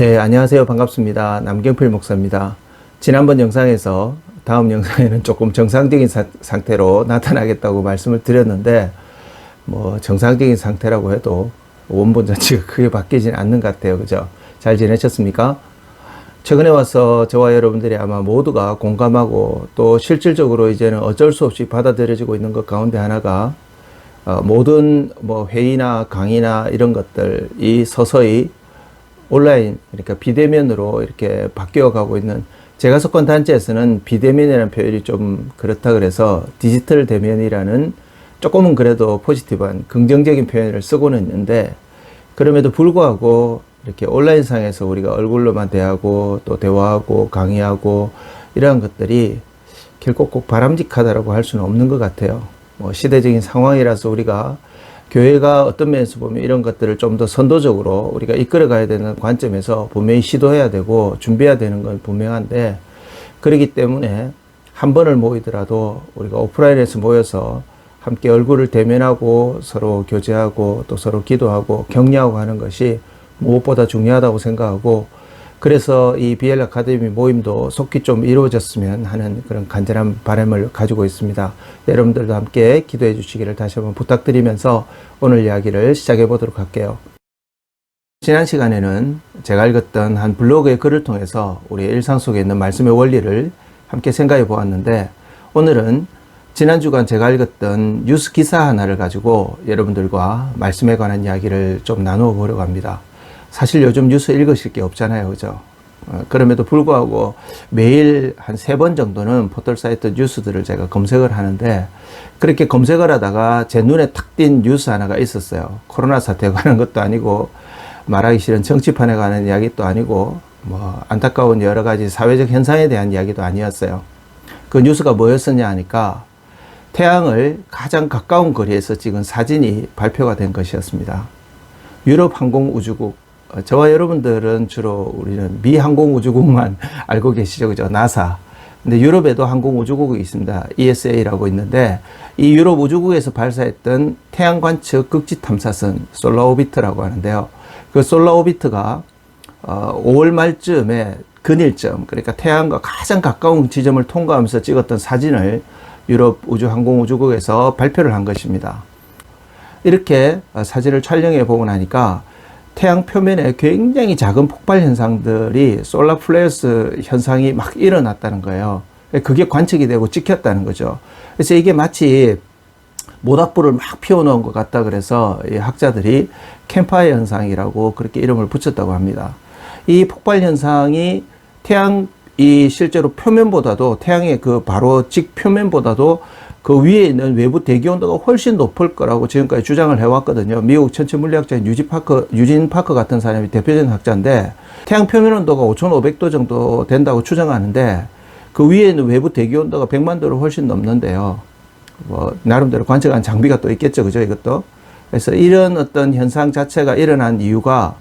네, 안녕하세요. 반갑습니다. 남경필 목사입니다. 지난번 영상에서 다음 영상에는 조금 정상적인 상태로 나타나겠다고 말씀을 드렸는데, 정상적인 상태라고 해도 원본 자체가 크게 바뀌진 않는 것 같아요. 그죠? 잘 지내셨습니까? 최근에 와서 저와 여러분들이 아마 모두가 공감하고 또 실질적으로 이제는 어쩔 수 없이 받아들여지고 있는 것 가운데 하나가 모든 회의나 강의나 이런 것들이 서서히 온라인, 그러니까 비대면으로 이렇게 바뀌어 가고 있는, 제가 속한 단체에서는 비대면이라는 표현이 좀 그렇다 그래서 디지털 대면이라는 조금은 그래도 포지티브한 긍정적인 표현을 쓰고는 있는데, 그럼에도 불구하고 이렇게 온라인상에서 우리가 얼굴로만 대하고 또 대화하고 강의하고 이러한 것들이 결코 꼭 바람직하다라고 할 수는 없는 것 같아요. 시대적인 상황이라서 우리가 교회가 어떤 면에서 보면 이런 것들을 좀 더 선도적으로 우리가 이끌어 가야 되는 관점에서 분명히 시도해야 되고 준비해야 되는 건 분명한데, 그렇기 때문에 한 번을 모이더라도 우리가 오프라인에서 모여서 함께 얼굴을 대면하고 서로 교제하고 또 서로 기도하고 격려하고 하는 것이 무엇보다 중요하다고 생각하고, 그래서 이 BL 아카데미 모임도 속히 좀 이루어졌으면 하는 그런 간절한 바람을 가지고 있습니다. 여러분들도 함께 기도해 주시기를 다시 한번 부탁드리면서 오늘 이야기를 시작해 보도록 할게요. 지난 시간에는 제가 읽었던 한 블로그의 글을 통해서 우리의 일상 속에 있는 말씀의 원리를 함께 생각해 보았는데, 오늘은 지난 주간 제가 읽었던 뉴스 기사 하나를 가지고 여러분들과 말씀에 관한 이야기를 좀 나누어 보려고 합니다. 사실 요즘 뉴스 읽으실 게 없잖아요. 그죠? 그럼에도 불구하고 매일 한 3번 정도는 포털사이트 뉴스들을 제가 검색을 하는데, 그렇게 검색을 하다가 제 눈에 탁 띈 뉴스 하나가 있었어요. 코로나 사태에 관한 것도 아니고, 말하기 싫은 정치판에 관한 이야기도 아니고, 안타까운 여러 가지 사회적 현상에 대한 이야기도 아니었어요. 그 뉴스가 뭐였었냐 하니까, 태양을 가장 가까운 거리에서 찍은 사진이 발표가 된 것이었습니다. 유럽 항공우주국, 저와 여러분들은 주로 우리는 미 항공우주국만 알고 계시죠. 그죠? 나사. 근데 유럽에도 항공우주국이 있습니다. ESA라고 있는데, 이 유럽 우주국에서 발사했던 태양 관측 극지 탐사선 솔라오비트라고 하는데요. 그 솔라오비트가 5월 말쯤에 근일점, 그러니까 태양과 가장 가까운 지점을 통과하면서 찍었던 사진을 유럽 항공우주국에서 발표를 한 것입니다. 이렇게 사진을 촬영해 보고 나니까 태양 표면에 굉장히 작은 폭발 현상들이, 솔라 플레어스 현상이 막 일어났다는 거예요. 그게 관측이 되고 찍혔다는 거죠. 그래서 이게 마치 모닥불을 막 피워놓은 것 같다 그래서 이 학자들이 캠파이어 현상이라고 그렇게 이름을 붙였다고 합니다. 이 폭발 현상이 태양이 실제로 표면보다도, 태양의 그 바로 직표면보다도 그 위에 있는 외부 대기 온도가 훨씬 높을 거라고 지금까지 주장을 해왔거든요. 미국 천체물리학자인 유진 파커 같은 사람이 대표적인 학자인데, 태양 표면 온도가 5,500도 정도 된다고 추정하는데, 그 위에 있는 외부 대기 온도가 100만 도를 훨씬 넘는데요. 나름대로 관측한 장비가 또 있겠죠. 그죠? 이것도. 그래서 이런 어떤 현상 자체가 일어난 이유가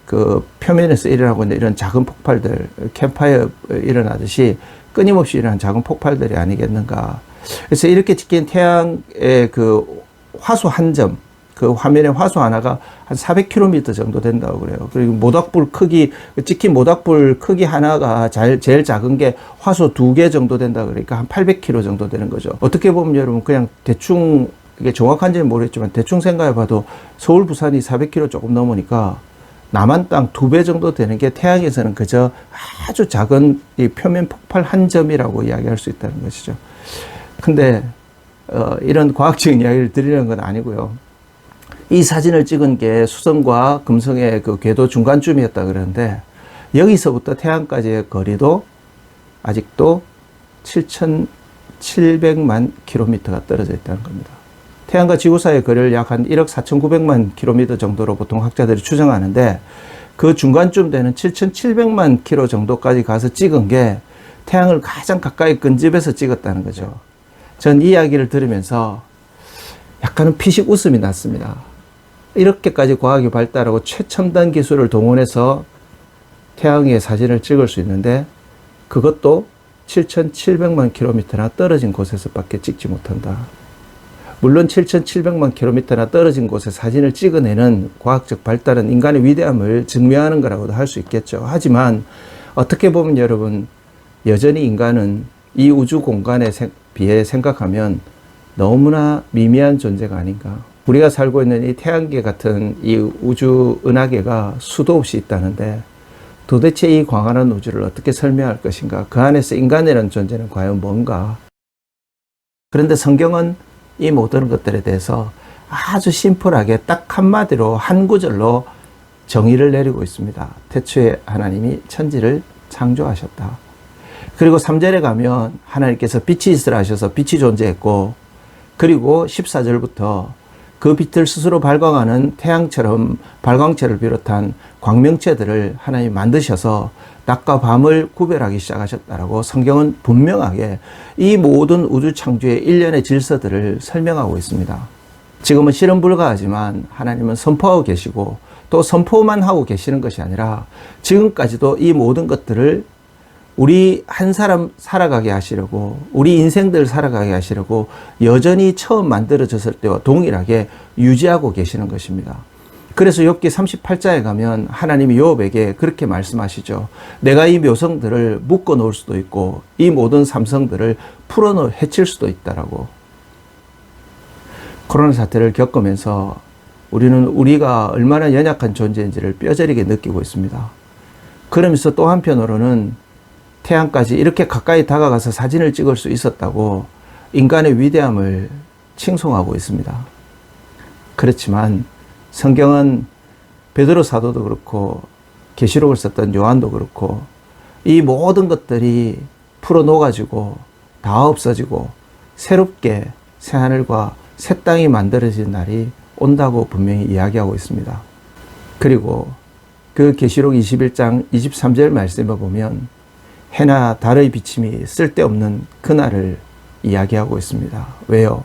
그 표면에서 일어나고 있는 이런 작은 폭발들, 캠파이어 일어나듯이 끊임없이 일어나는 작은 폭발들이 아니겠는가. 그래서 이렇게 찍힌 태양의 그 화소 한 점, 그 화면의 화소 하나가 한 400km 정도 된다고 그래요. 그리고 모닥불 크기, 찍힌 모닥불 크기 하나가 제일 작은 게 화소 2개 정도 된다 그러니까 한 800km 정도 되는 거죠. 어떻게 보면 여러분 그냥 대충, 이게 정확한지는 모르겠지만 대충 생각해 봐도 서울, 부산이 400km 조금 넘으니까 남한 땅 2배 정도 되는 게 태양에서는 그저 아주 작은 이 표면 폭발 한 점이라고 이야기할 수 있다는 것이죠. 근데 이런 과학적인 이야기를 드리는 건 아니고요. 이 사진을 찍은 게 수성과 금성의 그 궤도 중간쯤이었다 그러는데, 여기서부터 태양까지의 거리도 아직도 7,700만 킬로미터가 떨어져 있다는 겁니다. 태양과 지구 사이의 거리를 약 한 1억 4,900만 킬로미터 정도로 보통 학자들이 추정하는데, 그 중간쯤 되는 7,700만 킬로 정도까지 가서 찍은 게 태양을 가장 가까이 근접해서 찍었다는 거죠. 전 이 이야기를 들으면서 약간은 피식 웃음이 났습니다. 이렇게까지 과학이 발달하고 최첨단 기술을 동원해서 태양의 사진을 찍을 수 있는데, 그것도 7,700만 킬로미터나 떨어진 곳에서밖에 찍지 못한다. 물론 7,700만 킬로미터나 떨어진 곳에 사진을 찍어내는 과학적 발달은 인간의 위대함을 증명하는 거라고도 할 수 있겠죠. 하지만 어떻게 보면 여러분, 여전히 인간은 이 우주 공간에 비해 생각하면 너무나 미미한 존재가 아닌가. 우리가 살고 있는 이 태양계 같은 이 우주 은하계가 수도 없이 있다는데 도대체 이 광활한 우주를 어떻게 설명할 것인가? 그 안에서 인간이라는 존재는 과연 뭔가? 그런데 성경은 이 모든 것들에 대해서 아주 심플하게 딱 한마디로 한 구절로 정의를 내리고 있습니다. 태초에 하나님이 천지를 창조하셨다. 그리고 3절에 가면 하나님께서 빛이 있으라 하셔서 빛이 존재했고, 그리고 14절부터 그 빛을 스스로 발광하는 태양처럼 발광체를 비롯한 광명체들을 하나님이 만드셔서 낮과 밤을 구별하기 시작하셨다라고 성경은 분명하게 이 모든 우주 창조의 일련의 질서들을 설명하고 있습니다. 지금은 실현 불가하지만 하나님은 선포하고 계시고, 또 선포만 하고 계시는 것이 아니라 지금까지도 이 모든 것들을 우리 한 사람 살아가게 하시려고, 우리 인생들 살아가게 하시려고 여전히 처음 만들어졌을 때와 동일하게 유지하고 계시는 것입니다. 그래서 욥기 38장에 가면 하나님이 욥에게 그렇게 말씀하시죠. 내가 이 묘성들을 묶어 놓을 수도 있고 이 모든 삼성들을 풀어 해칠 수도 있다라고. 코로나 사태를 겪으면서 우리는 우리가 얼마나 연약한 존재인지를 뼈저리게 느끼고 있습니다. 그러면서 또 한편으로는 태양까지 이렇게 가까이 다가가서 사진을 찍을 수 있었다고 인간의 위대함을 칭송하고 있습니다. 그렇지만 성경은 베드로 사도도 그렇고 계시록을 썼던 요한도 그렇고 이 모든 것들이 풀어 녹아지고 다 없어지고 새롭게 새하늘과 새 땅이 만들어진 날이 온다고 분명히 이야기하고 있습니다. 그리고 그 계시록 21장 23절 말씀에 보면 해나 달의 비침이 쓸데없는 그날을 이야기하고 있습니다. 왜요?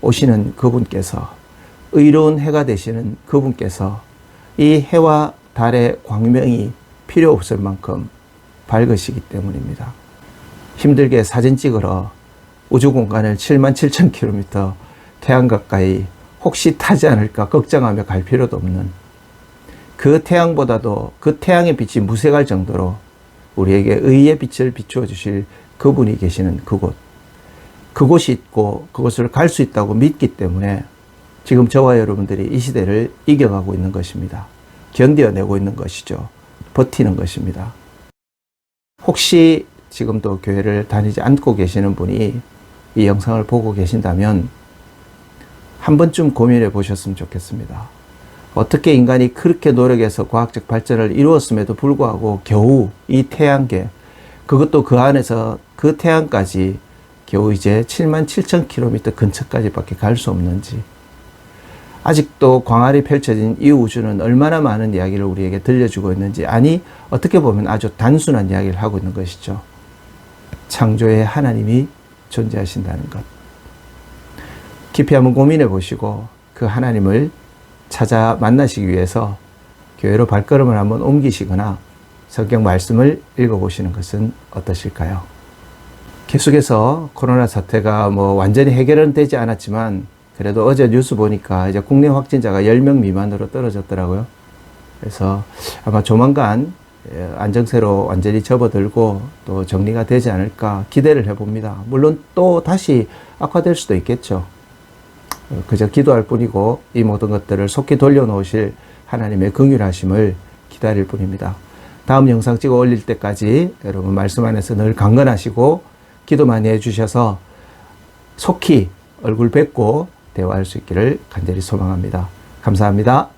오시는 그분께서, 의로운 해가 되시는 그분께서 이 해와 달의 광명이 필요 없을 만큼 밝으시기 때문입니다. 힘들게 사진 찍으러 우주 공간을 77,000km 태양 가까이 혹시 타지 않을까 걱정하며 갈 필요도 없는, 그 태양보다도 그 태양의 빛이 무색할 정도로 우리에게 의의 빛을 비추어 주실 그분이 계시는 그곳, 그곳이 있고 그곳을 갈 수 있다고 믿기 때문에 지금 저와 여러분들이 이 시대를 이겨가고 있는 것입니다. 견뎌내고 있는 것이죠. 버티는 것입니다. 혹시 지금도 교회를 다니지 않고 계시는 분이 이 영상을 보고 계신다면 한 번쯤 고민해 보셨으면 좋겠습니다. 어떻게 인간이 그렇게 노력해서 과학적 발전을 이루었음에도 불구하고 겨우 이 태양계, 그것도 그 안에서 그 태양까지 겨우 이제 77,000km 근처까지밖에 갈 수 없는지, 아직도 광활히 펼쳐진 이 우주는 얼마나 많은 이야기를 우리에게 들려주고 있는지, 아니 어떻게 보면 아주 단순한 이야기를 하고 있는 것이죠. 창조의 하나님이 존재하신다는 것. 깊이 한번 고민해 보시고 그 하나님을 찾아 만나시기 위해서 교회로 발걸음을 한번 옮기시거나 성경 말씀을 읽어보시는 것은 어떠실까요? 계속해서 코로나 사태가 완전히 해결은 되지 않았지만 그래도 어제 뉴스 보니까 이제 국내 확진자가 10명 미만으로 떨어졌더라고요. 그래서 아마 조만간 안정세로 완전히 접어들고 또 정리가 되지 않을까 기대를 해봅니다. 물론 또 다시 악화될 수도 있겠죠. 그저 기도할 뿐이고 이 모든 것들을 속히 돌려놓으실 하나님의 긍휼하심을 기다릴 뿐입니다. 다음 영상 찍어 올릴 때까지 여러분 말씀 안에서 늘 강건하시고 기도 많이 해주셔서 속히 얼굴 뵙고 대화할 수 있기를 간절히 소망합니다. 감사합니다.